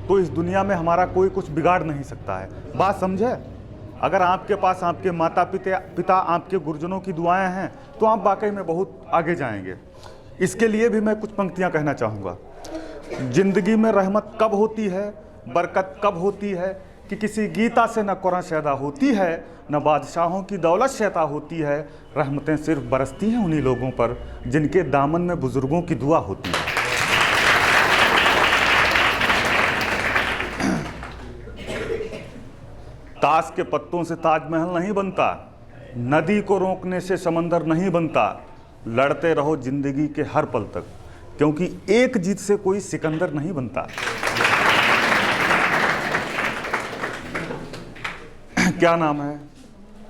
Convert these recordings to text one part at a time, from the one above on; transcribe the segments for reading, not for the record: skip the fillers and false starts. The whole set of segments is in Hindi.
तो इस दुनिया में हमारा कोई कुछ बिगाड़ नहीं सकता है। बात समझे? अगर आपके पास आपके माता पिता आपके गुरुजनों की दुआएं हैं तो आप वाकई में बहुत आगे जाएंगे। इसके लिए भी मैं कुछ पंक्तियां कहना चाहूँगा। जिंदगी में रहमत कब होती है, बरकत कब होती है कि किसी गीता से न कुरान शैदा होती है, न बादशाहों की दौलत शैता होती है। रहमतें सिर्फ बरसती हैं उन्हीं लोगों पर जिनके दामन में बुजुर्गों की दुआ होती है। ताश के पत्तों से ताजमहल नहीं बनता, नदी को रोकने से समंदर नहीं बनता। लड़ते रहो जिंदगी के हर पल तक, क्योंकि एक जीत से कोई सिकंदर नहीं बनता। क्या नाम है?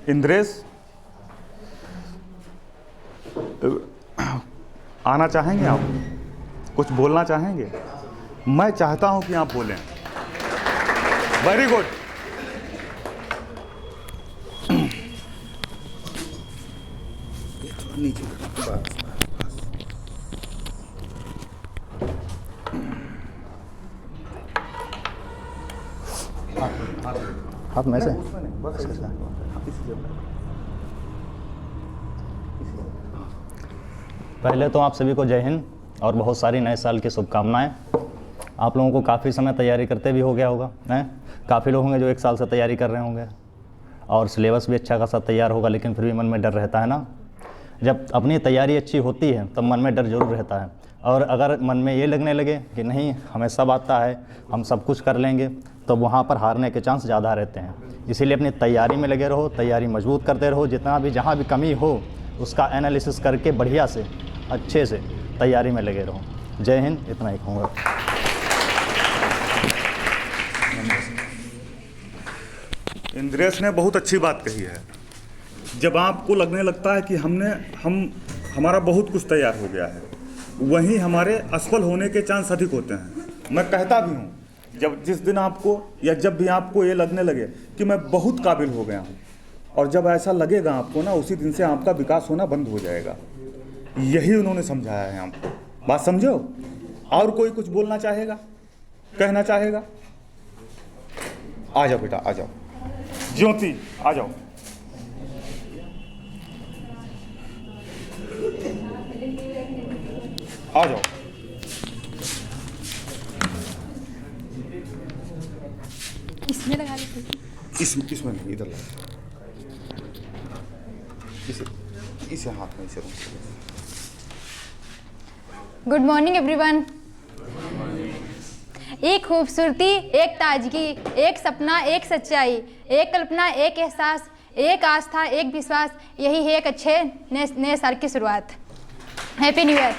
इंद्रेश, आना चाहेंगे आप? कुछ बोलना चाहेंगे? मैं चाहता हूं कि आप बोलें। Very good. हाथ में से पहले तो आप सभी को जय हिंद और बहुत सारी नए साल की शुभकामनाएं। आप लोगों को काफ़ी समय तैयारी करते भी हो गया होगा, हैं? काफ़ी लोग होंगे जो 1 साल से तैयारी कर रहे होंगे और सिलेबस भी अच्छा खासा तैयार होगा, लेकिन फिर भी मन में डर रहता है ना। जब अपनी तैयारी अच्छी होती है तब मन में डर जरूर रहता है, और अगर मन में ये लगने लगे कि नहीं हमें सब आता है, हम सब कुछ कर लेंगे, तो वहाँ पर हारने के चांस ज़्यादा रहते हैं। इसीलिए अपनी तैयारी में लगे रहो, तैयारी मजबूत करते रहो। जितना भी जहाँ भी कमी हो उसका एनालिसिस करके बढ़िया से अच्छे से तैयारी में लगे रहो। जय हिंद, इतना ही कहूँगा। इंद्रेश ने बहुत अच्छी बात कही है। जब आपको लगने लगता है कि हमारा बहुत कुछ तैयार हो गया है, वहीं हमारे असफल होने के चांस अधिक होते हैं। मैं कहता भी हूँ, जिस दिन आपको या जब भी आपको ये लगने लगे कि मैं बहुत काबिल हो गया हूँ, और जब ऐसा लगेगा आपको ना, उसी दिन से आपका विकास होना बंद हो जाएगा। यही उन्होंने समझाया है हमको। बात समझो? और कोई कुछ बोलना चाहेगा, कहना चाहेगा? आ जाओ बेटा, आ जाओ। ज्योति आ जाओ। आ जाओ। इसमें लगा लेते हैं। इसमें नहीं, इधर लगा। इसे हाथ में इसे रखो। Good morning everyone. एक खूबसूरती, एक ताजगी, एक सपना, एक सच्चाई, एक कल्पना, एक एहसास, एक आस्था, एक विश्वास, यही है एक अच्छे नए साल की शुरुआत। Happy new year.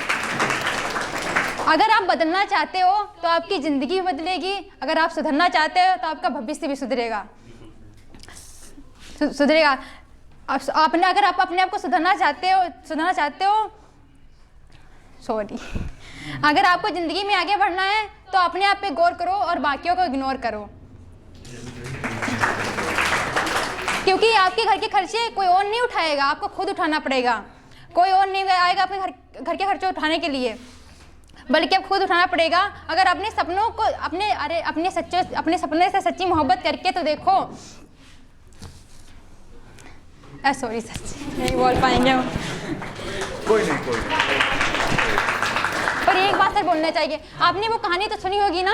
अगर आप बदलना चाहते हो तो आपकी ज़िंदगी भी बदलेगी, अगर आप सुधरना चाहते हो तो आपका भविष्य भी सुधरेगा। अगर आप अपने आप को सुधरना चाहते हो सॉरी, अगर आपको ज़िंदगी में आगे बढ़ना है तो अपने आप पे गौर करो और बाकियों को इग्नोर करो, क्योंकि आपके घर के खर्चे कोई और नहीं उठाएगा, आपको खुद उठाना पड़ेगा। कोई और नहीं आएगा अपने घर के खर्चे उठाने के लिए, बल्कि अब खुद उठाना पड़ेगा। अगर अपने सपनों को अपने सपने से सच्ची मोहब्बत करके तो देखो। सॉरी सच नहीं बोल पाएंगे हम। कोई नहीं। पर एक बात सर बोलना चाहिए, आपने वो कहानी तो सुनी होगी ना,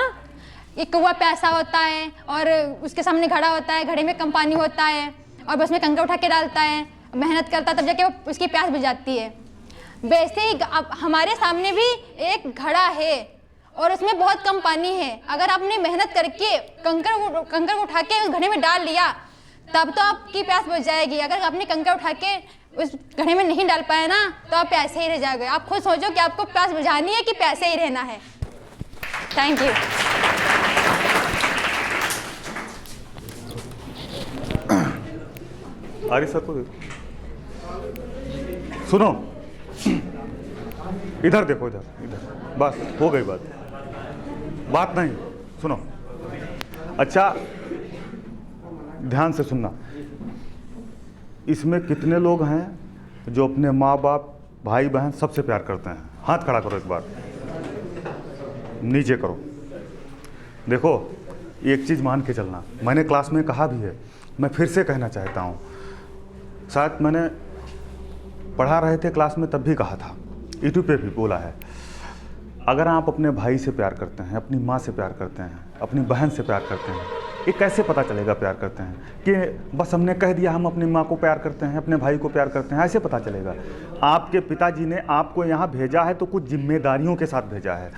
एक कौवा प्यासा होता है और उसके सामने घड़ा होता है, घड़े में कम पानी होता है और बस में कंकर उठा के डालता है, मेहनत करता है, तब जाके वो उसकी प्यास बुझ जाती है। वैसे ही हमारे सामने भी एक घड़ा है और उसमें बहुत कम पानी है। अगर आपने मेहनत करके कंकर उठा के उस घड़े में डाल लिया तब तो आपकी प्यास बुझ जाएगी। अगर आपने कंकर उठा के उस घड़े में नहीं डाल पाया ना तो आप प्यासे ही रह जाओगे। आप खुद सोचो कि आपको प्यास बुझानी है कि प्यासे ही रहना है। Thank you. आरिफ सर को सुनो, इधर देखो, इधर बस हो गई बात नहीं, सुनो। अच्छा ध्यान से सुनना। इसमें कितने लोग हैं जो अपने माँ बाप, भाई बहन सबसे प्यार करते हैं? हाथ खड़ा करो, एक बार नीचे करो। देखो, एक चीज़ मान के चलना, मैंने क्लास में कहा भी है, मैं फिर से कहना चाहता हूँ, शायद मैंने पढ़ा रहे थे क्लास में तब भी कहा था, यूट्यूब पे भी बोला है, अगर आप अपने भाई से प्यार करते हैं, अपनी माँ से प्यार करते हैं, अपनी बहन से प्यार करते हैं, ये कैसे पता चलेगा प्यार करते हैं? कि बस हमने कह दिया हम अपनी माँ को प्यार करते हैं, अपने भाई को प्यार करते हैं, ऐसे पता चलेगा? आपके पिताजी ने आपको यहाँ भेजा है तो कुछ जिम्मेदारियों के साथ भेजा है,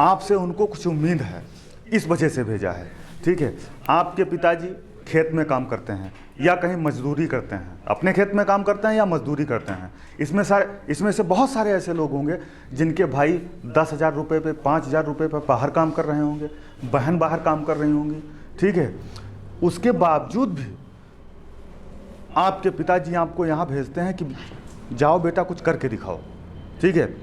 आपसे उनको कुछ उम्मीद है, इस वजह से भेजा है, ठीक है? आपके पिताजी खेत में काम करते हैं या कहीं मजदूरी करते हैं, अपने खेत में काम करते हैं या मजदूरी करते हैं। इसमें से बहुत सारे ऐसे लोग होंगे जिनके भाई 10,000 रुपये पे, 5,000 रुपये पे बाहर काम कर रहे होंगे, बहन बाहर काम कर रही होंगी, ठीक है? उसके बावजूद भी आपके पिताजी आपको यहाँ भेजते हैं कि जाओ बेटा कुछ करके दिखाओ, ठीक है?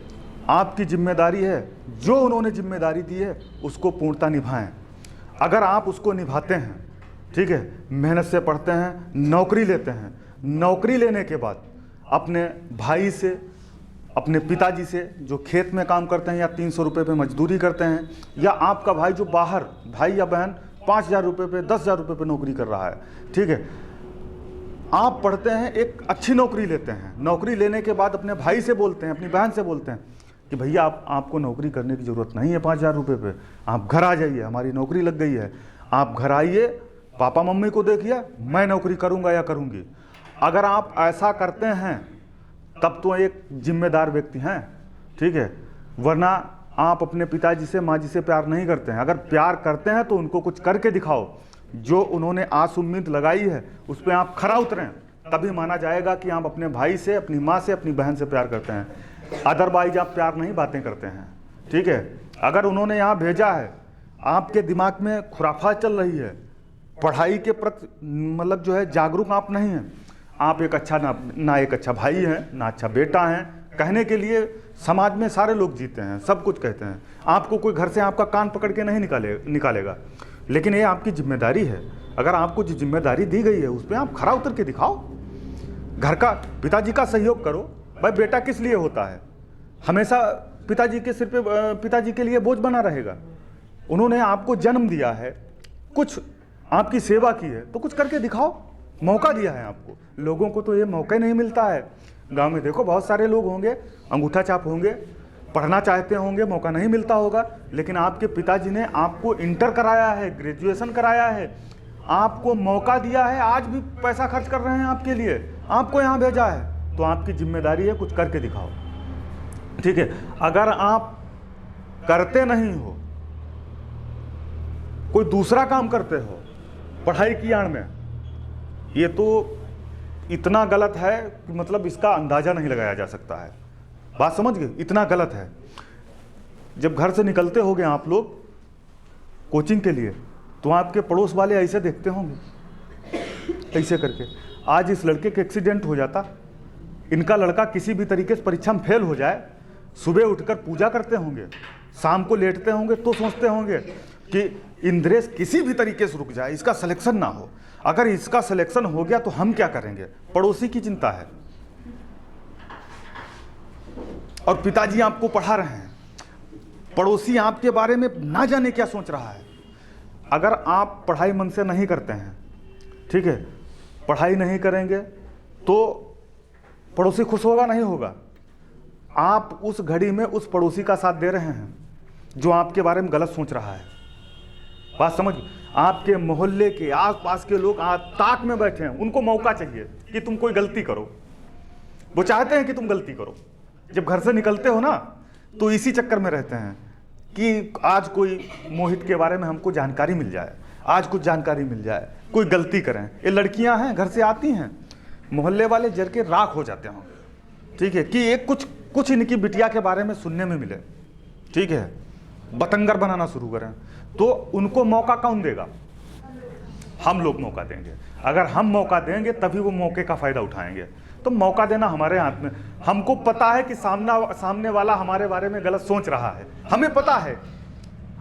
आपकी जिम्मेदारी है, जो उन्होंने जिम्मेदारी दी है उसको पूर्णता निभाएं। अगर आप उसको निभाते हैं, ठीक है, मेहनत से पढ़ते हैं, नौकरी लेते हैं, नौकरी लेने के बाद अपने भाई से, अपने पिताजी से जो खेत में काम करते हैं या 300 रुपये पे मजदूरी करते हैं, या आपका भाई जो बाहर, भाई या बहन 5,000 रुपये पे, 10,000 रुपये पे नौकरी कर रहा है, ठीक है, आप पढ़ते हैं, एक अच्छी नौकरी लेते हैं, नौकरी लेने के बाद अपने भाई से बोलते हैं, अपनी बहन से बोलते हैं कि भैया आपको नौकरी करने की ज़रूरत नहीं है 5,000 रुपये पे, आप घर आ जाइए, हमारी नौकरी लग गई है, आप घर आइए, पापा मम्मी को देखिए, मैं नौकरी करूंगा या करूंगी। अगर आप ऐसा करते हैं तब तो एक जिम्मेदार व्यक्ति हैं, ठीक है? वरना आप अपने पिताजी से, माँ जी से प्यार नहीं करते हैं। अगर प्यार करते हैं तो उनको कुछ करके दिखाओ, जो उन्होंने आस उम्मीद लगाई है उस पर आप खरा उतरें, तभी माना जाएगा कि आप अपने भाई से, अपनी माँ से, अपनी बहन से प्यार करते हैं। अदरवाइज आप प्यार नहीं बातें करते हैं, ठीक है? अगर उन्होंने यहाँ भेजा है, आपके दिमाग में खुराफात चल रही है, पढ़ाई के प्रति मतलब जो है जागरूक आप नहीं हैं, आप एक अच्छा ना एक अच्छा भाई हैं, ना अच्छा बेटा हैं, कहने के लिए समाज में सारे लोग जीते हैं, सब कुछ कहते हैं, आपको कोई घर से आपका कान पकड़ के नहीं निकालेगा, लेकिन ये आपकी जिम्मेदारी है। अगर आपको जो जिम्मेदारी दी गई है उस पर आप खरा उतर के दिखाओ, घर का, पिताजी का सहयोग करो। भाई बेटा किस लिए होता है? हमेशा पिताजी के सिर पे, पिताजी के लिए बोझ बना रहेगा। उन्होंने आपको जन्म दिया है, कुछ आपकी सेवा की है, तो कुछ करके दिखाओ, मौका दिया है आपको। लोगों को तो ये मौका नहीं मिलता है। गांव में देखो बहुत सारे लोग होंगे, अंगूठा छाप होंगे, पढ़ना चाहते होंगे, मौका नहीं मिलता होगा, लेकिन आपके पिताजी ने आपको इंटर कराया है, ग्रेजुएशन कराया है, आपको मौका दिया है, आज भी पैसा खर्च कर रहे हैं आपके लिए, आपको यहाँ भेजा है, तो आपकी जिम्मेदारी है कुछ करके दिखाओ, ठीक है? अगर आप करते नहीं हो, कोई दूसरा काम करते हो पढ़ाई की आड़ में, ये तो इतना गलत है कि मतलब इसका अंदाज़ा नहीं लगाया जा सकता है। बात समझ गए? इतना गलत है। जब घर से निकलते होगे आप लोग कोचिंग के लिए, तो आपके पड़ोस वाले ऐसे देखते होंगे, ऐसे करके। आज इस लड़के के एक्सीडेंट हो जाता, इनका लड़का किसी भी तरीके से परीक्षा में फेल हो जाए, सुबह उठकर पूजा करते होंगे, शाम को लेटते होंगे तो सोचते होंगे कि इंद्रेश किसी भी तरीके से रुक जाए, इसका सिलेक्शन ना हो। अगर इसका सिलेक्शन हो गया तो हम क्या करेंगे? पड़ोसी की चिंता है, और पिताजी आपको पढ़ा रहे हैं, पड़ोसी आपके बारे में ना जाने क्या सोच रहा है। अगर आप पढ़ाई मन से नहीं करते हैं, ठीक है, पढ़ाई नहीं करेंगे तो पड़ोसी खुश होगा नहीं होगा? आप उस घड़ी में उस पड़ोसी का साथ दे रहे हैं जो आपके बारे में गलत सोच रहा है। बात समझ? आपके मोहल्ले के आसपास के लोग ताक में बैठे हैं, उनको मौका चाहिए कि तुम कोई गलती करो, वो चाहते हैं कि तुम गलती करो। जब घर से निकलते हो ना, तो इसी चक्कर में रहते हैं कि आज कोई मोहित के बारे में हमको जानकारी मिल जाए, आज कुछ जानकारी मिल जाए, कोई गलती करें। ये लड़कियां हैं, घर से आती हैं, मोहल्ले वाले जर के राख हो जाते हैं, ठीक है, कि एक कुछ इनकी बिटिया के बारे में सुनने में मिले, ठीक है, बतंगर बनाना शुरू करें, तो उनको मौका कौन देगा? हम लोग मौका देंगे। अगर हम मौका देंगे तभी वो मौके का फ़ायदा उठाएंगे। तो मौका देना हमारे हाथ में। हमको पता है कि सामने वाला हमारे बारे में गलत सोच रहा है, हमें पता है,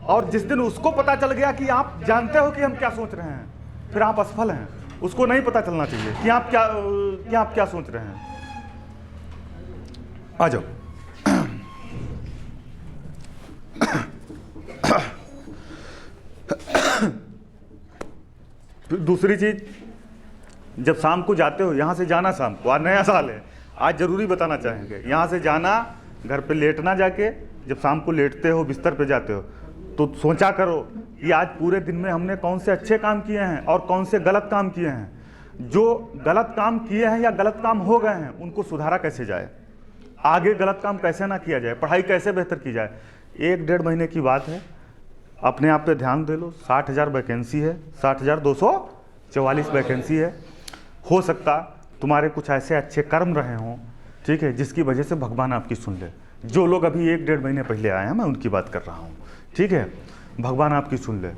और जिस दिन उसको पता चल गया कि आप जानते हो कि हम क्या सोच रहे हैं, फिर आप असफल हैं। उसको नहीं पता चलना चाहिए कि आप क्या सोच रहे हैं। आ जाओ। फिर दूसरी चीज़, जब शाम को जाते हो, यहाँ से जाना शाम को, आज नया साल है, आज ज़रूरी बताना चाहेंगे, यहाँ से जाना, घर पे लेटना जाके, जब शाम को लेटते हो बिस्तर पे जाते हो तो सोचा करो कि आज पूरे दिन में हमने कौन से अच्छे काम किए हैं और कौन से गलत काम किए हैं। जो गलत काम किए हैं या गलत काम हो गए हैं उनको सुधारा कैसे जाए, आगे गलत काम कैसे ना किया जाए, पढ़ाई कैसे बेहतर की जाए। 1-1.5 महीने की बात है, अपने आप पे ध्यान दे लो। 60,000 वैकेंसी है, 60,244 वैकेंसी है। हो सकता तुम्हारे कुछ ऐसे अच्छे कर्म रहे हों, ठीक है, जिसकी वजह से भगवान आपकी सुन ले। जो लोग अभी 1-1.5 महीने पहले आए हैं, मैं उनकी बात कर रहा हूँ, ठीक है, भगवान आपकी सुन ले।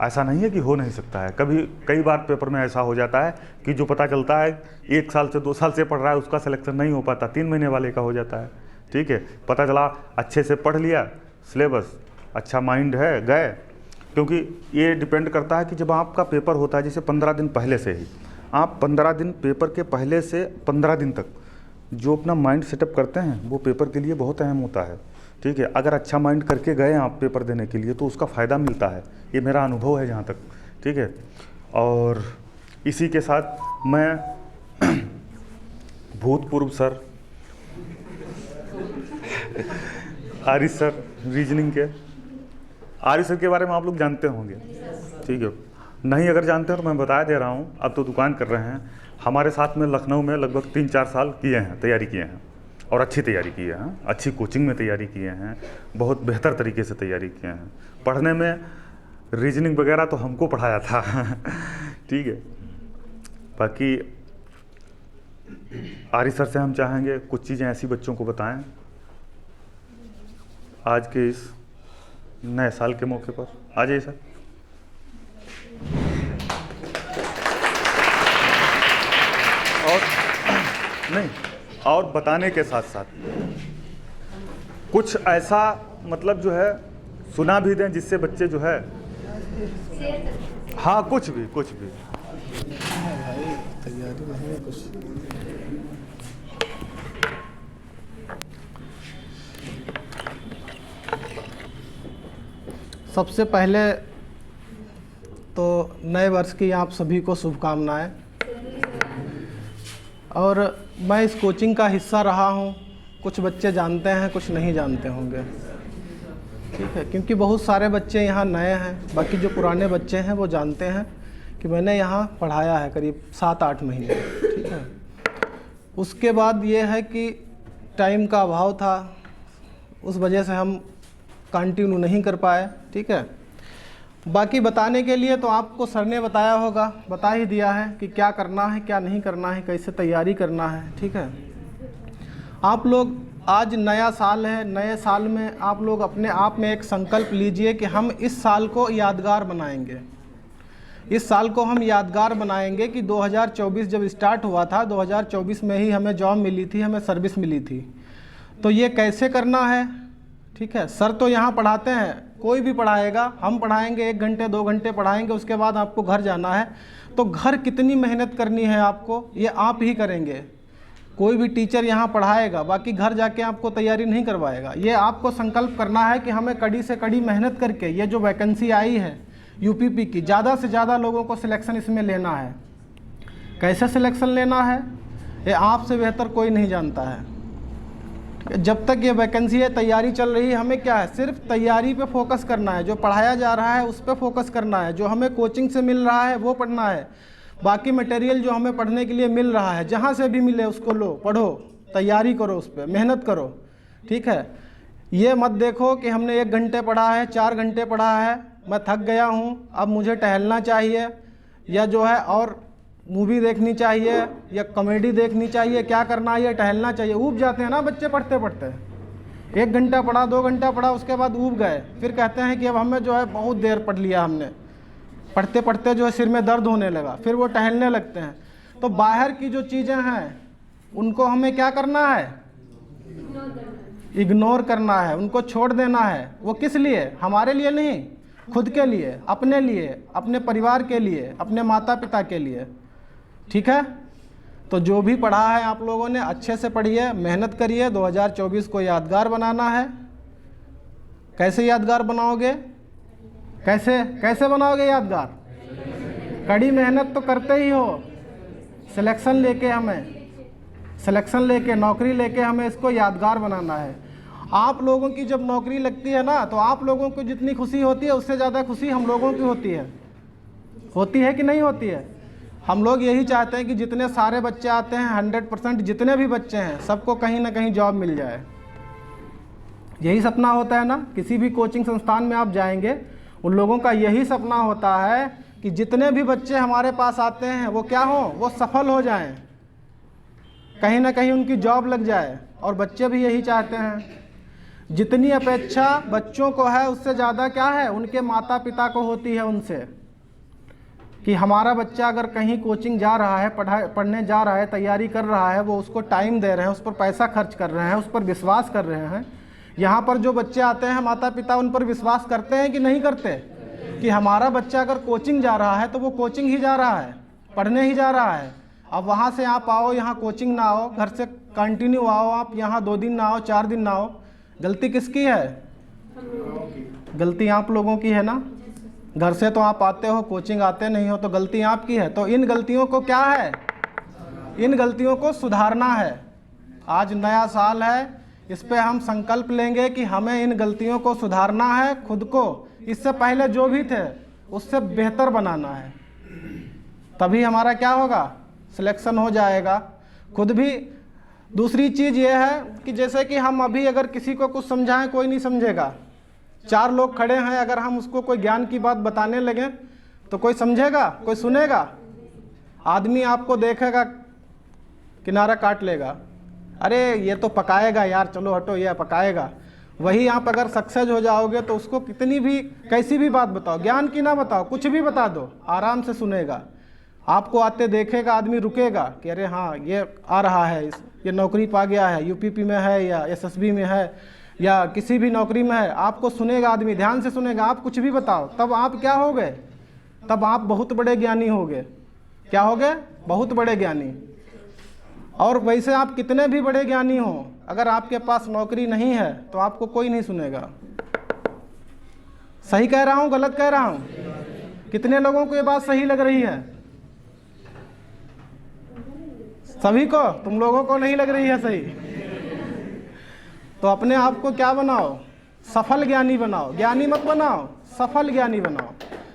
ऐसा नहीं है कि हो नहीं सकता है, कभी कई बार पेपर में ऐसा हो जाता है कि जो पता चलता है 1 साल से 2 साल से पढ़ रहा है उसका सिलेक्शन नहीं हो पाता, 3 महीने वाले का हो जाता है, ठीक है। पता चला अच्छे से पढ़ लिया, सिलेबस अच्छा माइंड है, गए। क्योंकि ये डिपेंड करता है कि जब आपका पेपर होता है, जैसे 15 दिन पहले से ही आप 15 दिन, पेपर के पहले से 15 दिन तक जो अपना माइंड सेटअप करते हैं वो पेपर के लिए बहुत अहम होता है, ठीक है। अगर अच्छा माइंड करके गए आप पेपर देने के लिए तो उसका फ़ायदा मिलता है, ये मेरा अनुभव है जहाँ तक, ठीक है। और इसी के साथ मैं भूतपूर्व सर आरिफ सर, रीजनिंग के आरिफ सर के बारे में आप लोग जानते होंगे, ठीक है। नहीं अगर जानते हैं तो मैं बता दे रहा हूँ, अब तो दुकान कर रहे हैं। हमारे साथ में लखनऊ में लगभग 3-4 साल किए हैं, तैयारी किए हैं और अच्छी तैयारी की है, अच्छी कोचिंग में तैयारी किए हैं, बहुत बेहतर तरीके से तैयारी किए हैं। पढ़ने में रीजनिंग वगैरह तो हमको पढ़ाया था ठीक है। बाकी आरिफ सर से हम चाहेंगे कुछ चीज़ें ऐसी बच्चों को बताएं आज के इस नए साल के मौके पर। आ जाइए सर। और नहीं, और बताने के साथ साथ कुछ ऐसा मतलब जो है सुना भी दें जिससे बच्चे जो है, हाँ कुछ भी तैयारी नहीं है कुछ। सबसे पहले तो नए वर्ष की आप सभी को शुभकामनाएं। और मैं इस कोचिंग का हिस्सा रहा हूं, कुछ बच्चे जानते हैं, कुछ नहीं जानते होंगे, ठीक है, क्योंकि बहुत सारे बच्चे यहाँ नए हैं। बाकी जो पुराने बच्चे हैं वो जानते हैं कि मैंने यहाँ पढ़ाया है करीब 7-8 महीने, ठीक है। उसके बाद ये है कि टाइम का अभाव था, उस वजह से हम कंटिन्यू नहीं कर पाए, ठीक है। बाकी बताने के लिए तो आपको सर ने बताया होगा, बता ही दिया है कि क्या करना है, क्या नहीं करना है, कैसे तैयारी करना है, ठीक है। आप लोग, आज नया साल है, नए साल में आप लोग अपने आप में एक संकल्प लीजिए कि हम इस साल को यादगार बनाएंगे। इस साल को हम यादगार बनाएंगे कि 2024 जब स्टार्ट हुआ था, 2024 में ही हमें जॉब मिली थी, हमें सर्विस मिली थी। तो ये कैसे करना है, ठीक है। सर तो यहाँ पढ़ाते हैं, कोई भी पढ़ाएगा, हम पढ़ाएंगे 1 घंटे 2 घंटे पढ़ाएंगे, उसके बाद आपको घर जाना है। तो घर कितनी मेहनत करनी है आपको, ये आप ही करेंगे। कोई भी टीचर यहाँ पढ़ाएगा, बाकी घर जाके आपको तैयारी नहीं करवाएगा। ये आपको संकल्प करना है कि हमें कड़ी से कड़ी मेहनत करके ये जो वैकेंसी आई है यूपीपी की, ज़्यादा से ज़्यादा लोगों को सिलेक्शन इसमें लेना है। कैसे सिलेक्शन लेना है ये आपसे बेहतर कोई नहीं जानता है। जब तक ये वैकेंसी है, तैयारी चल रही है, हमें क्या है, सिर्फ तैयारी पे फोकस करना है। जो पढ़ाया जा रहा है उस पे फोकस करना है, जो हमें कोचिंग से मिल रहा है वो पढ़ना है। बाकी मटेरियल जो हमें पढ़ने के लिए मिल रहा है, जहाँ से भी मिले उसको लो, पढ़ो, तैयारी करो, उस पर मेहनत करो, ठीक है। ये मत देखो कि हमने 1 घंटे पढ़ा है, 4 घंटे पढ़ा है, मैं थक गया हूँ, अब मुझे टहलना चाहिए, या जो है और मूवी देखनी चाहिए या कॉमेडी देखनी चाहिए, क्या करना है, ये टहलना चाहिए। ऊब जाते हैं ना बच्चे पढ़ते पढ़ते, 1 घंटा पढ़ा, 2 घंटा पढ़ा, उसके बाद ऊब गए, फिर कहते हैं कि अब हमें जो है बहुत देर पढ़ लिया, हमने पढ़ते पढ़ते जो है सिर में दर्द होने लगा, फिर वो टहलने लगते हैं। तो बाहर की जो चीज़ें हैं उनको हमें क्या करना है, इग्नोर करना है, उनको छोड़ देना है। वो किस लिए, हमारे लिए नहीं, खुद के लिए, अपने परिवार के लिए, अपने माता पिता के लिए, ठीक है। तो जो भी पढ़ा है आप लोगों ने अच्छे से पढ़िए, मेहनत करिए। 2024 को यादगार बनाना है। कैसे यादगार बनाओगे, कैसे कैसे बनाओगे यादगार? कड़ी मेहनत तो करते ही हो, सिलेक्शन लेके नौकरी लेके हमें इसको यादगार बनाना है। आप लोगों की जब नौकरी लगती है ना, तो आप लोगों को जितनी खुशी होती है उससे ज़्यादा खुशी हम लोगों की होती है कि नहीं होती है? हम लोग यही चाहते हैं कि जितने सारे बच्चे आते हैं 100% जितने भी बच्चे हैं सबको कहीं ना कहीं जॉब मिल जाए। यही सपना होता है ना। किसी भी कोचिंग संस्थान में आप जाएंगे, उन लोगों का यही सपना होता है कि जितने भी बच्चे हमारे पास आते हैं वो क्या हो, वो सफल हो जाएं, कहीं ना कहीं उनकी जॉब लग जाए। और बच्चे भी यही चाहते हैं। जितनी अपेक्षा बच्चों को है उससे ज़्यादा क्या है, उनके माता पिता को होती है उनसे, कि हमारा बच्चा अगर कहीं कोचिंग जा रहा है, पढ़ने जा रहा है, तैयारी कर रहा है, वो उसको टाइम दे रहे हैं, उस पर पैसा खर्च कर रहे हैं, उस पर विश्वास कर रहे हैं। यहाँ पर जो बच्चे आते हैं माता पिता उन पर विश्वास करते हैं कि नहीं करते, कि हमारा बच्चा अगर कोचिंग जा रहा है तो वो कोचिंग ही जा रहा है, पढ़ने ही जा रहा है। अब वहाँ से आप आओ, यहाँ कोचिंग ना आओ, घर से कंटिन्यू आओ, आप यहाँ 2 दिन ना आओ, 4 दिन ना आओ, गलती किसकी है? गलती आप लोगों की है ना। घर से तो आप आते हो, कोचिंग आते नहीं हो, तो गलती आपकी है। तो इन गलतियों को क्या है, इन गलतियों को सुधारना है। आज नया साल है, इस पे हम संकल्प लेंगे कि हमें इन गलतियों को सुधारना है, खुद को इससे पहले जो भी थे उससे बेहतर बनाना है। तभी हमारा क्या होगा, सिलेक्शन हो जाएगा। खुद भी दूसरी चीज़ ये है कि जैसे कि हम अभी अगर किसी को कुछ समझाएं, कोई नहीं समझेगा। 4 लोग खड़े हैं, अगर हम उसको कोई ज्ञान की बात बताने लगे तो कोई समझेगा, कोई सुनेगा? आदमी आपको देखेगा, किनारा काट लेगा, अरे ये तो पकाएगा यार, चलो हटो, ये पकाएगा। वही आप अगर सक्सेस हो जाओगे तो उसको कितनी भी कैसी भी बात बताओ, ज्ञान की ना बताओ, कुछ भी बता दो, आराम से सुनेगा। आपको आते देखेगा, आदमी रुकेगा कि अरे हाँ ये आ रहा है, ये नौकरी पा गया है, यूपीपी में है या एसएसबी में है या किसी भी नौकरी में है, आपको सुनेगा आदमी, ध्यान से सुनेगा। आप कुछ भी बताओ, तब आप क्या हो गए, तब आप बहुत बड़े ज्ञानी हो गए। क्या हो गए? बहुत बड़े ज्ञानी। और वैसे आप कितने भी बड़े ज्ञानी हो, अगर आपके पास नौकरी नहीं है तो आपको कोई नहीं सुनेगा। सही कह रहा हूँ, गलत कह रहा हूँ? कितने लोगों को ये बात सही लग रही है? सभी को? तुम लोगों को नहीं लग रही है सही? तो अपने आप को क्या बनाओ, सफल ज्ञानी बनाओ। ज्ञानी मत बनाओ, सफल ज्ञानी बनाओ।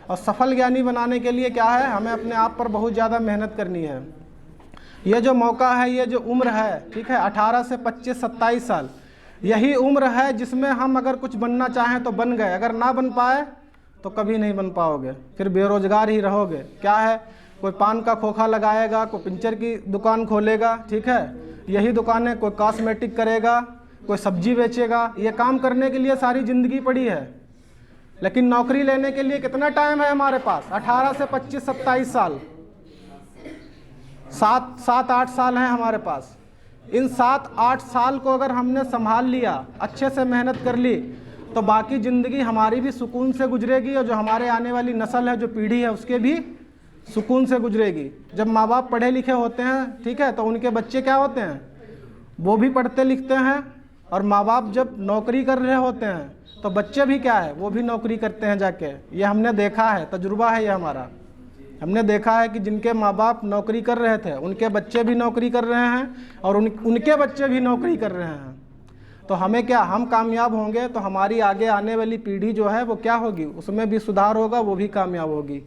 और सफल ज्ञानी बनाने के लिए क्या है, हमें अपने आप पर बहुत ज़्यादा मेहनत करनी है। ये जो मौका है, ये जो उम्र है, ठीक है, 18 से 25-27 साल, यही उम्र है जिसमें हम अगर कुछ बनना चाहें तो बन गए, अगर ना बन पाए तो कभी नहीं बन पाओगे, फिर बेरोजगार ही रहोगे। क्या है, कोई पान का खोखा लगाएगा, कोई पिंचर की दुकान खोलेगा, ठीक है, यही दुकानें, कोई कॉस्मेटिक करेगा, कोई सब्जी बेचेगा। ये काम करने के लिए सारी ज़िंदगी पड़ी है। लेकिन नौकरी लेने के लिए कितना टाइम है हमारे पास? 18 से 25-27 साल, 7-8 साल हैं हमारे पास। इन 7-8 साल को अगर हमने संभाल लिया, अच्छे से मेहनत कर ली, तो बाकी ज़िंदगी हमारी भी सुकून से गुजरेगी और जो हमारे आने वाली नस्ल है, जो पीढ़ी है, उसके भी सुकून से गुजरेगी। जब माँ बाप पढ़े लिखे होते हैं, ठीक है, तो उनके बच्चे क्या होते हैं, वो भी पढ़ते लिखते हैं। और माँ बाप जब नौकरी कर रहे होते हैं तो बच्चे भी क्या है, वो भी नौकरी करते हैं जाके। ये हमने देखा है, तजुर्बा है ये हमारा। हमने देखा है कि जिनके माँ बाप नौकरी कर रहे थे उनके बच्चे भी नौकरी कर रहे हैं और उनके बच्चे भी नौकरी कर रहे हैं। तो हमें क्या, हम कामयाब होंगे तो हमारी आगे आने वाली पीढ़ी जो है वो क्या होगी, उसमें भी सुधार होगा, वो भी कामयाब होगी।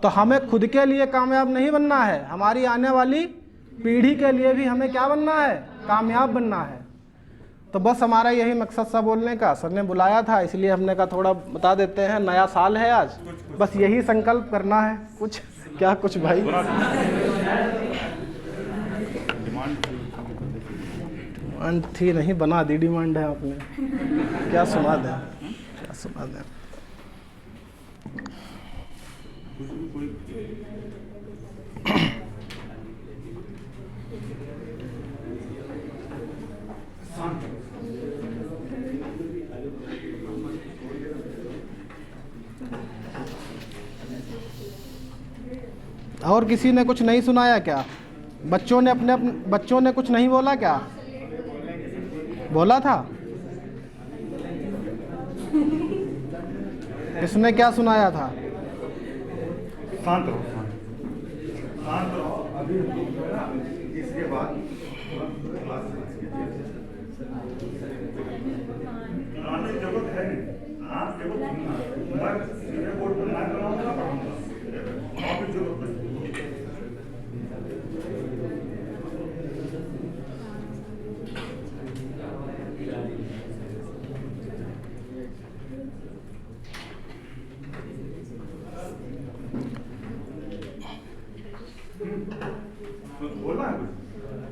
तो हमें खुद के लिए कामयाब नहीं बनना है, हमारी आने वाली पीढ़ी के लिए भी हमें क्या बनना है, कामयाब बनना है। तो बस हमारा यही मकसद था बोलने का। सर ने बुलाया था इसलिए हमने कहा थोड़ा बता देते हैं, नया साल है आज, बस यही संकल्प करना है। कुछ क्या कुछ भाई डिमांड थी, नहीं बना दी, डिमांड है आपने, क्या सुना दें, क्या सुना दें। और किसी ने कुछ नहीं सुनाया क्या? बच्चों ने बच्चों ने कुछ नहीं बोला क्या? बोला था? इसने क्या सुनाया था? शांत रहो, शांत रहो। अभी इसके बाद आने की जरूरत है नहीं, आप केवल सुनना। मैं सीधे बोर्ड पर ना बनाऊंगा, ना पढ़ाऊंगा, आप भी जरूरत नहीं। बोलना है कुछ?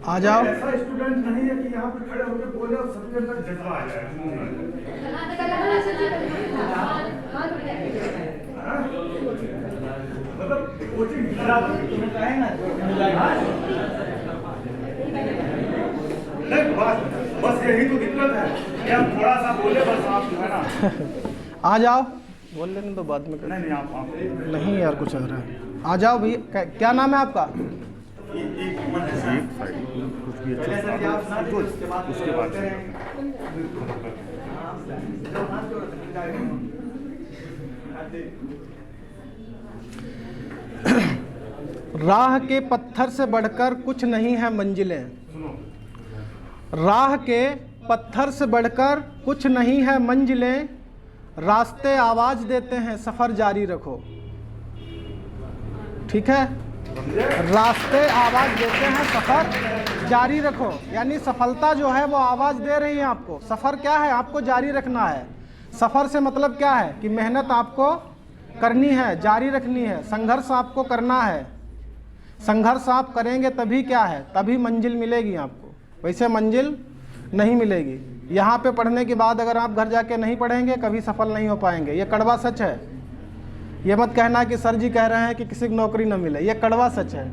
आ जाओ। ऐसा स्टूडेंट नहीं है कि यहाँ पे खड़े होकर बोले और सबके अंदर जज्बा आ जाए। मतलब कोचिंग नहीं, बस यही तो दिक्कत है कि हम थोड़ा सा बोले, बस आप जो है ना। आ जाओ, बोल लेने तो बाद में कर। नहीं आप नहीं यार, कुछ और है। आ जाओ भैया। क्या नाम है आपका? कुछ भी अच्छा उसके बाद राह के पत्थर से बढ़कर कुछ नहीं है मंजिलें। राह के पत्थर से बढ़कर कुछ नहीं है मंजिलें, रास्ते आवाज देते हैं सफर जारी रखो। ठीक है, रास्ते आवाज देते हैं सफर जारी रखो, यानी सफलता जो है वो आवाज दे रही है आपको। सफर क्या है? आपको जारी रखना है। सफर से मतलब क्या है कि मेहनत आपको करनी है, जारी रखनी है, संघर्ष आपको करना है। संघर्ष आप करेंगे तभी क्या है, तभी मंजिल मिलेगी आपको, वैसे मंजिल नहीं मिलेगी। यहाँ पे पढ़ने के बाद अगर आप घर जाके नहीं पढ़ेंगे कभी सफल नहीं हो पाएंगे। ये कड़वा सच है। ये मत कहना कि सर जी कह रहे हैं कि किसी को नौकरी न मिले, ये कड़वा सच है।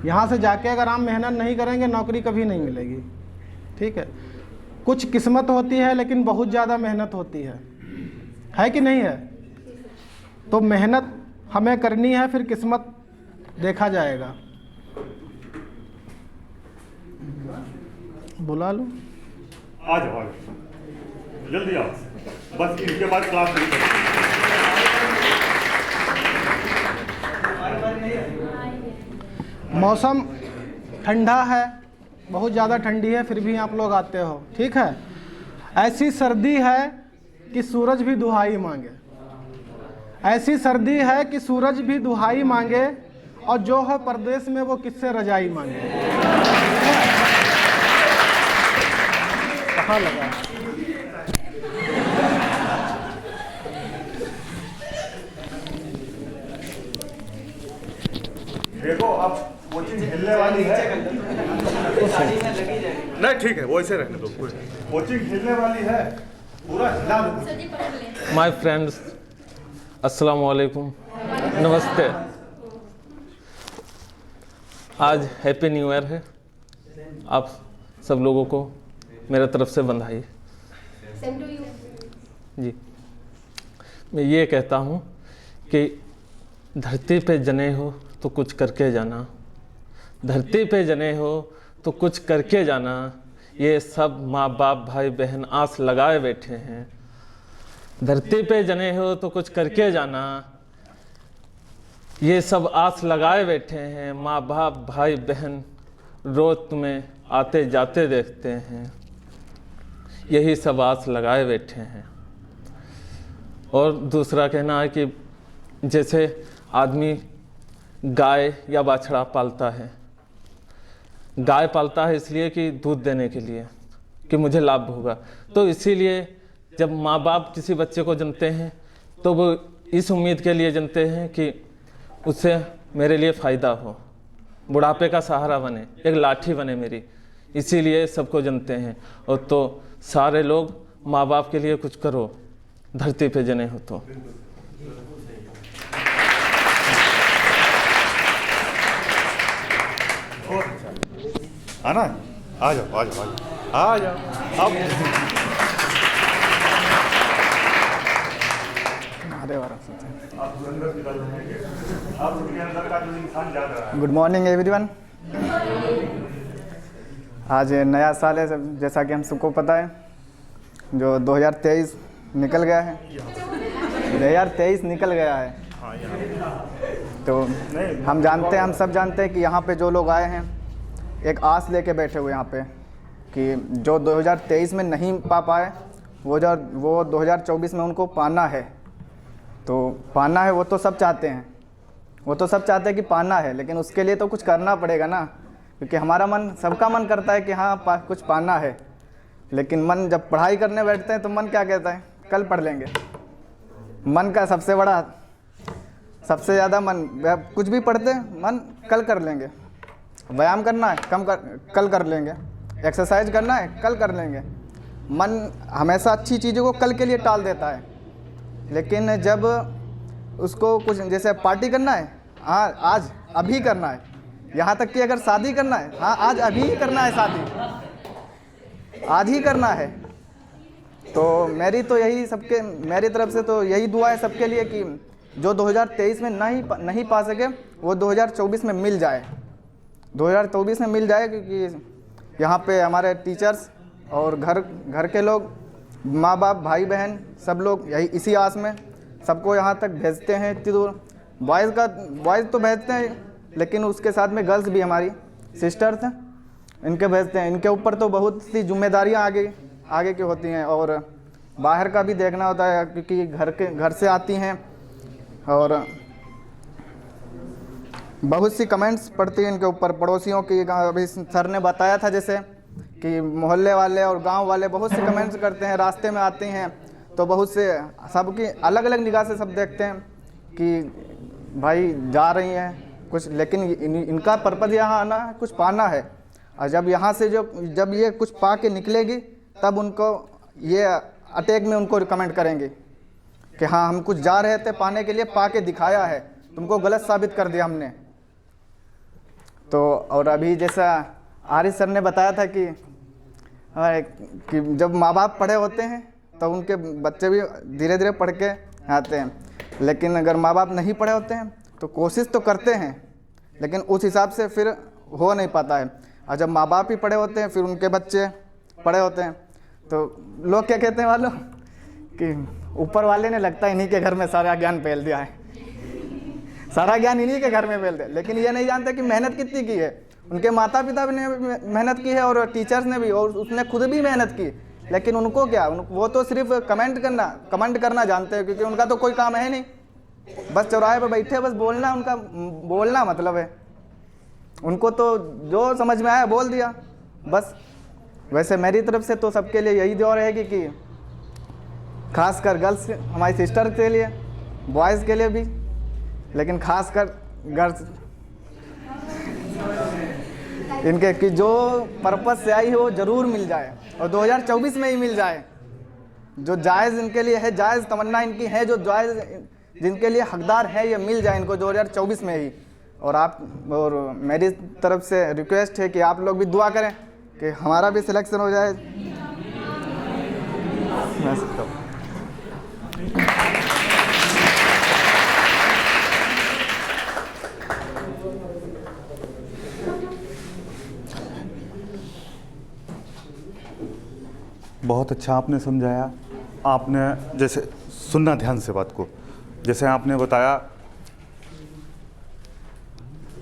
यहाँ से जाके अगर आप मेहनत नहीं करेंगे नौकरी कभी नहीं मिलेगी। ठीक है, कुछ किस्मत होती है लेकिन बहुत ज़्यादा मेहनत होती है कि नहीं है? तो मेहनत हमें करनी है, फिर किस्मत देखा जाएगा। बुला लो। आ जाओ जल्दी आओ, बस इनके बाद क्लास नहीं करेंगे। मौसम ठंडा है, बहुत ज़्यादा ठंडी है, फिर भी आप लोग आते हो। ठीक है, ऐसी सर्दी है कि सूरज भी दुहाई मांगे। ऐसी सर्दी है कि सूरज भी दुहाई मांगे, और जो है परदेश में वो किससे रजाई मांगे। कहाँ लगा? देखो अब कोचिंग हिलने वाली है। नहीं ठीक है, वैसे रहने दो। कोचिंग हिलने वाली है, पूरा हिला दो। माय फ्रेंड्स, अस्सलाम वालेकुम, नमस्ते। आज हैप्पी न्यू ईयर है। आप सब लोगों को मेरे तरफ से बधाई। जी, मैं ये कहता हूँ कि धरती पे जने हो तो कुछ करके जाना, धरती पे जने हो तो कुछ करके जाना। ये सब माँ बाप भाई बहन आस लगाए बैठे हैं। धरती पे जने हो तो कुछ करके जाना, ये सब आस लगाए बैठे हैं। माँ बाप भाई बहन रोज तुम्हें आते जाते देखते हैं, यही सब आस लगाए बैठे हैं। और दूसरा कहना है कि जैसे आदमी गाय या बाछड़ा पालता है, गाय पालता है इसलिए कि दूध देने के लिए, कि मुझे लाभ होगा। तो इसीलिए जब माँ बाप किसी बच्चे को जनते हैं तो वो इस उम्मीद के लिए जनते हैं कि उससे मेरे लिए फ़ायदा हो, बुढ़ापे का सहारा बने, एक लाठी बने मेरी, इसीलिए सबको जनते हैं। और तो सारे लोग माँ बाप के लिए कुछ करो, धरती पे जने हो तो। आना, आ जाओ आ जाओ आ जाओ अब। Good morning everyone. आज नया साल है, जैसा कि हम सबको पता है, जो 2023 निकल गया है। 2023 निकल गया है, हाँ यहाँ तो नहीं, हम जानते हैं, हम सब जानते हैं कि यहाँ पे जो लोग आए हैं एक आस लेके बैठे हुए यहाँ पे कि जो 2023 में नहीं पा पाए वो 2024 में उनको पाना है। तो पाना है वो तो सब चाहते हैं, वो तो सब चाहते हैं कि पाना है, लेकिन उसके लिए तो कुछ करना पड़ेगा ना, क्योंकि हमारा मन, सबका मन करता है कि हाँ कुछ पाना है, लेकिन मन जब पढ़ाई करने बैठते हैं तो मन क्या कहता है, कल पढ़ लेंगे। मन का सबसे बड़ा, सबसे ज़्यादा मन, कुछ भी पढ़ते हैं मन कल कर लेंगे, व्यायाम करना है कल कर लेंगे, एक्सरसाइज करना है कल कर लेंगे। मन हमेशा अच्छी चीज़ों को कल के लिए टाल देता है, लेकिन जब उसको कुछ जैसे पार्टी करना है, हाँ आज अभी करना है, यहाँ तक कि अगर शादी करना है, हाँ आज अभी ही करना है, शादी आज ही करना है। तो मेरी तरफ से तो यही दुआ है सबके लिए कि जो 2023 में नहीं पा सके वो 2024 में मिल जाए, 2024 में मिल जाए, क्योंकि यहाँ पे हमारे टीचर्स और घर के लोग, माँ बाप, भाई बहन, सब लोग यही इसी आस में सबको यहाँ तक भेजते हैं इतनी दूर। बॉयज़ तो भेजते हैं, लेकिन उसके साथ में गर्ल्स भी, हमारी सिस्टर्स हैं, इनके भेजते हैं। इनके ऊपर तो बहुत सी जिम्मेदारियाँ आगे की होती हैं, और बाहर का भी देखना होता है, क्योंकि घर से आती हैं, और बहुत सी कमेंट्स पड़ती हैं इनके ऊपर पड़ोसियों की। अभी सर ने बताया था जैसे कि मोहल्ले वाले और गांव वाले बहुत से कमेंट्स करते हैं, रास्ते में आते हैं तो बहुत से, सबकी अलग अलग निगाह से सब देखते हैं कि भाई जा रही हैं कुछ, लेकिन इनका पर्पज़ यहाँ आना है, कुछ पाना है। और जब यहाँ से जब ये कुछ पा के निकलेगी, तब उनको ये अटैक में उनको रिकमेंड करेंगे कि हाँ हम कुछ जा रहे थे पाने के लिए, पा के दिखाया है, तुमको गलत साबित कर दिया हमने। तो और अभी जैसा आरिफ सर ने बताया था कि जब माँ बाप पढ़े होते हैं तो उनके बच्चे भी धीरे धीरे पढ़ के आते हैं, लेकिन अगर माँ बाप नहीं पढ़े होते हैं तो कोशिश तो करते हैं, लेकिन उस हिसाब से फिर हो नहीं पाता है। और जब माँ बाप ही पढ़े होते हैं, फिर उनके बच्चे पढ़े होते हैं, तो लोग क्या कहते हैं वालों कि ऊपर वाले ने लगता है इन्हीं के घर में सारा ज्ञान फैल दिया है, सारा ज्ञान इन्हीं के घर में फैल दिया। लेकिन ये नहीं जानते कि मेहनत कितनी की है, उनके माता पिता ने मेहनत की है और टीचर्स ने भी, और उसने खुद भी मेहनत की, लेकिन उनको क्या, वो तो सिर्फ कमेंट करना जानते हैं, क्योंकि उनका तो कोई काम है नहीं, बस चौराहे पर बैठे बस बोलना, उनका बोलना मतलब है, उनको तो जो समझ में आया बोल दिया बस। वैसे मेरी तरफ से तो सबके लिए यही दुआ रहेगी कि खासकर गर्ल्स, हमारी सिस्टर के लिए, बॉयज़ के लिए भी, लेकिन खासकर गर्ल्स, इनके कि जो पर्पस से आई है वो ज़रूर मिल जाए, और 2024 में ही मिल जाए। जो जायज़ इनके लिए है, जायज़ तमन्ना इनकी है, जो जायज़ जिनके लिए हकदार है, ये मिल जाए इनको 2024 में ही। और मेरी तरफ से रिक्वेस्ट है कि आप लोग भी दुआ करें कि हमारा भी सिलेक्शन हो जाए। बहुत अच्छा आपने समझाया। आपने जैसे सुनना ध्यान से बात को, जैसे आपने बताया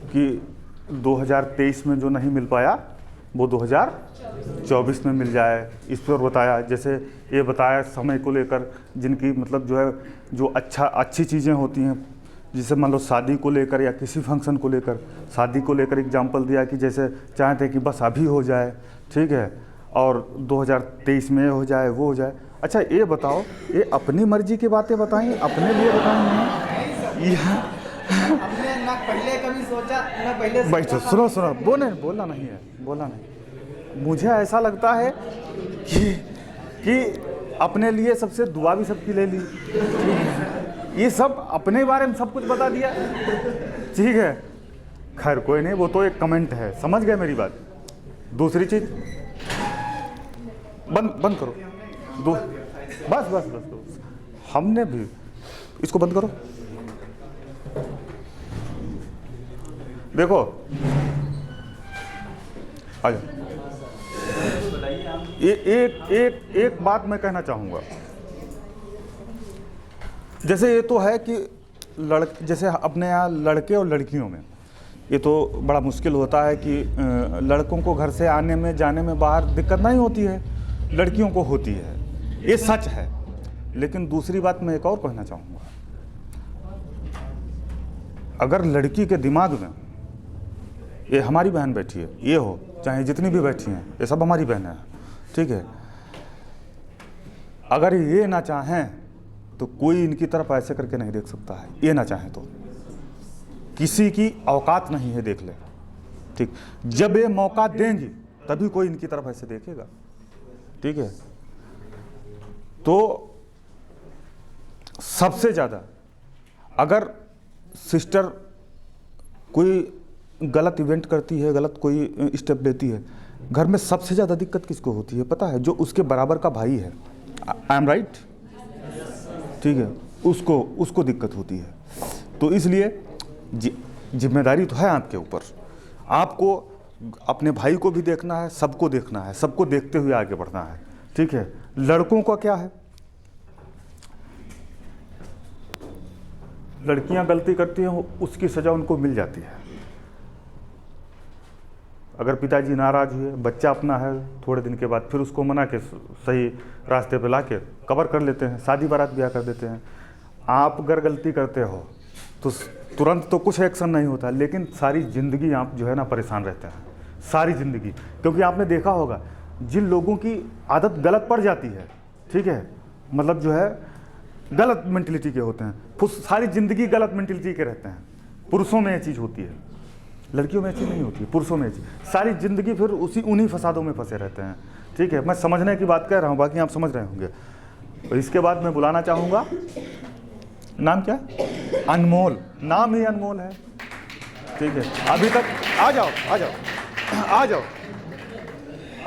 कि 2023 में जो नहीं मिल पाया वो 2024 में मिल जाए, इस पर बताया। जैसे ये बताया समय को लेकर, जिनकी मतलब जो है जो अच्छी चीज़ें होती हैं, जैसे मान लो शादी को लेकर या किसी फंक्शन को लेकर, शादी को लेकर एग्जाम्पल दिया कि जैसे चाहते कि बस अभी हो जाए, ठीक है, और 2023 में हो जाए, वो हो जाए। अच्छा ये बताओ, ये अपनी मर्जी की बातें बताएं, अपने लिए बताएं, हमने ना पहले कभी सोचा ना पहले। बैठो, सुनो बोलना नहीं है, बोलना नहीं। मुझे ऐसा लगता है कि अपने लिए सबसे दुआ भी सबकी ले ली, ये सब अपने बारे में सब कुछ बता दिया, ठीक है। खैर कोई नहीं, वो तो एक कमेंट है, समझ गए मेरी बात। दूसरी चीज बंद करो, बस हमने भी इसको बंद करो। देखो आ जाओ, एक बात मैं कहना चाहूँगा। जैसे ये तो है कि जैसे अपने यहाँ लड़के और लड़कियों में ये तो बड़ा मुश्किल होता है कि लड़कों को घर से आने में जाने में बाहर दिक्कत नहीं होती है, लड़कियों को होती है, ये सच है। लेकिन दूसरी बात मैं एक और कहना चाहूँगा, अगर लड़की के दिमाग में ये हमारी बहन बैठी है, ये हो चाहे जितनी भी बैठी हैं, ये सब हमारी बहन है, ठीक है, अगर ये ना चाहें तो कोई इनकी तरफ ऐसे करके नहीं देख सकता है। ये ना चाहें तो किसी की औकात नहीं है, देख ले, ठीक। जब ये मौका देंगी तभी कोई इनकी तरफ ऐसे देखेगा, ठीक है। तो सबसे ज़्यादा अगर सिस्टर कोई गलत इवेंट करती है, गलत कोई स्टेप लेती है, घर में सबसे ज़्यादा दिक्कत किसको होती है पता है? जो उसके बराबर का भाई है, आई एम राइट, ठीक है, उसको दिक्कत होती है। तो इसलिए जिम्मेदारी तो है आपके ऊपर, आपको अपने भाई को भी देखना है, सबको देखना है, सबको देखते हुए आगे बढ़ना है, ठीक है। लड़कों का क्या है, लड़कियां गलती करती हैं उसकी सज़ा उनको मिल जाती है। अगर पिताजी नाराज़ हुए, बच्चा अपना है, थोड़े दिन के बाद फिर उसको मना के सही रास्ते पे ला के कवर कर लेते हैं, शादी बारात ब्याह कर देते हैं। आप अगर गलती करते हो तो तुरंत तो कुछ एक्शन नहीं होता, लेकिन सारी ज़िंदगी आप जो है ना परेशान रहते हैं, सारी ज़िंदगी। क्योंकि आपने देखा होगा जिन लोगों की आदत गलत पड़ जाती है, ठीक है, मतलब जो है गलत मेंटलिटी के होते हैं, फिर सारी ज़िंदगी गलत मेंटलिटी के रहते हैं। पुरुषों में ये चीज़ होती है, लड़कियों में ये चीज़ नहीं होती, पुरुषों में ये चीज़, सारी ज़िंदगी फिर उन्हीं फसादों में फंसे रहते हैं, ठीक है। मैं समझने की बात कह रहा हूँ, बाकी आप समझ रहे होंगे। और इसके बाद मैं बुलाना चाहूँगा, नाम क्या? अनमोल, नाम ही अनमोल है, ठीक है। अभी तक आ जाओ आ जाओ आ जाओ,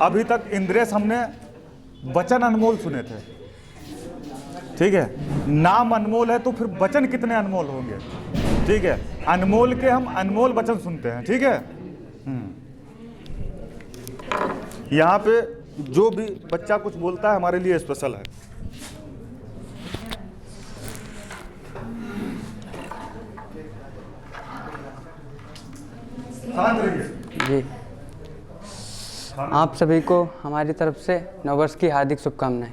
अभी तक इंद्रेश हमने वचन अनमोल सुने थे, ठीक है। नाम अनमोल है तो फिर वचन कितने अनमोल होंगे, ठीक है। अनमोल के हम अनमोल वचन सुनते हैं, ठीक है। यहाँ पे जो भी बच्चा कुछ बोलता है हमारे लिए स्पेशल है। जी, आप सभी को हमारी तरफ से नववर्ष की हार्दिक शुभकामनाएं।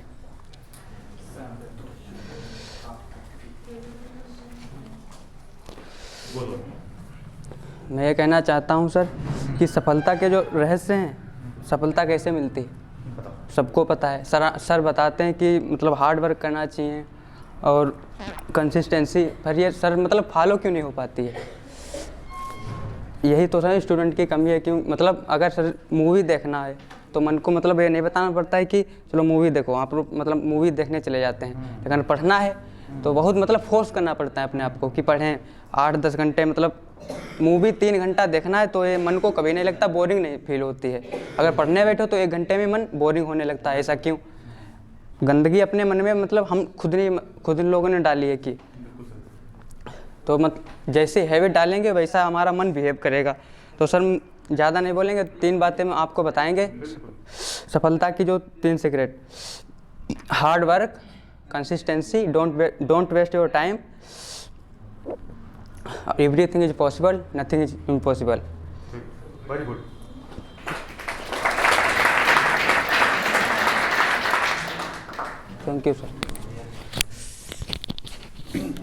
मैं ये कहना चाहता हूं सर कि सफलता के जो रहस्य हैं, सफलता कैसे मिलती है सबको पता है। सर बताते हैं कि मतलब हार्ड वर्क करना चाहिए और कंसिस्टेंसी, पर ये सर मतलब फॉलो क्यों नहीं हो पाती है? यही तो सर स्टूडेंट की कमी है। क्यों मतलब अगर सर मूवी देखना है तो मन को मतलब ये नहीं बताना पड़ता है कि चलो मूवी देखो, आप लोग मतलब मूवी देखने चले जाते हैं। लेकिन पढ़ना है तो बहुत मतलब फोर्स करना पड़ता है अपने आप को कि पढ़ें 8-10 घंटे, मतलब मूवी 3 घंटा देखना है तो ये मन को कभी नहीं लगता, बोरिंग नहीं फील होती है। अगर पढ़ने बैठो तो 1 घंटे में मन बोरिंग होने लगता है। ऐसा क्यों? गंदगी अपने मन में मतलब हम खुद इन लोगों ने डाली है कि तो जैसे हैबिट डालेंगे वैसा हमारा मन बिहेव करेगा। तो सर ज़्यादा नहीं बोलेंगे, 3 बातें हम आपको बताएंगे सफलता की, जो 3 secret: hard work, consistency, don't waste your time, everything is possible, nothing is impossible. Very good. Thank you sir.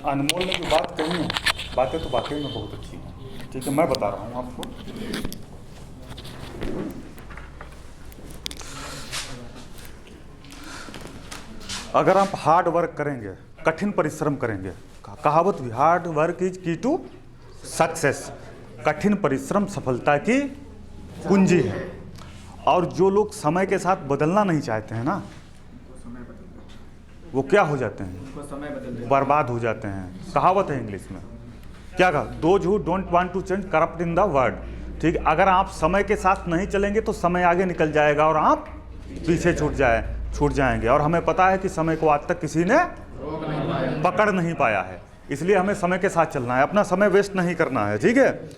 Anmol ने जो बात कही है, बातें तो वाकई में बहुत अच्छी हैं, ठीक है। मैं बता रहा हूँ आपको, अगर आप हार्ड वर्क करेंगे, कठिन परिश्रम करेंगे, कहावत भी हार्ड वर्क इज की टू सक्सेस, कठिन परिश्रम सफलता की कुंजी है। और जो लोग समय के साथ बदलना नहीं चाहते हैं ना, वो क्या हो जाते हैं? बर्बाद हो जाते हैं। कहावत है इंग्लिश में, क्या कहा? Those who don't want to change corrupt in the world, ठीक। अगर आप समय के साथ नहीं चलेंगे तो समय आगे निकल जाएगा और आप पीछे छूट जाएंगे। और हमें पता है कि समय को आज तक किसी ने पकड़ नहीं पाया है, इसलिए हमें समय के साथ चलना है, अपना समय वेस्ट नहीं करना है, ठीक है।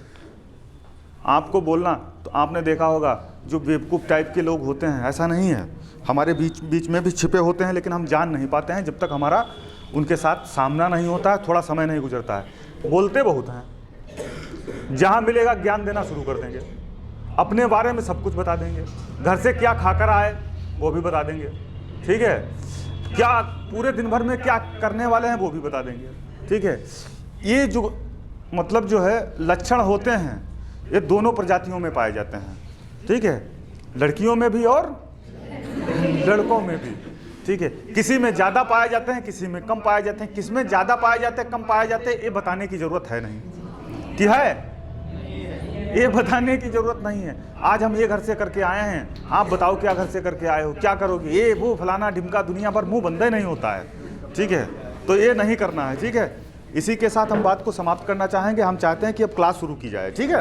आपको बोलना तो आपने देखा होगा जो बेवकूफ़ टाइप के लोग होते हैं, ऐसा नहीं है, हमारे बीच में भी छिपे होते हैं, लेकिन हम जान नहीं पाते हैं जब तक हमारा उनके साथ सामना नहीं होता है, थोड़ा समय नहीं गुजरता है। बोलते बहुत हैं, जहाँ मिलेगा ज्ञान देना शुरू कर देंगे, अपने बारे में सब कुछ बता देंगे, घर से क्या खाकर आए वो भी बता देंगे, ठीक है, क्या पूरे दिन भर में क्या करने वाले हैं वो भी बता देंगे, ठीक है। ये जो मतलब जो है लक्षण होते हैं ये दोनों प्रजातियों में पाए जाते हैं, ठीक है, लड़कियों में भी और लड़कों में भी, ठीक है। किसी में ज़्यादा पाए जाते हैं, किसी में कम पाए जाते हैं। किस में ज़्यादा पाए जाते हैं, कम पाए जाते हैं, ये बताने की ज़रूरत है नहीं कि है, ये बताने की ज़रूरत नहीं है। आज हम ये घर से करके आए हैं, आप बताओ क्या घर से करके आए हो, क्या करोगे, ये वो फलाना ढिमका, दुनिया भर मुंह बंद ही नहीं होता है, ठीक है। तो ये नहीं करना है, ठीक है। इसी के साथ हम बात को समाप्त करना चाहेंगे। हम चाहते हैं कि अब क्लास शुरू की जाए, ठीक है।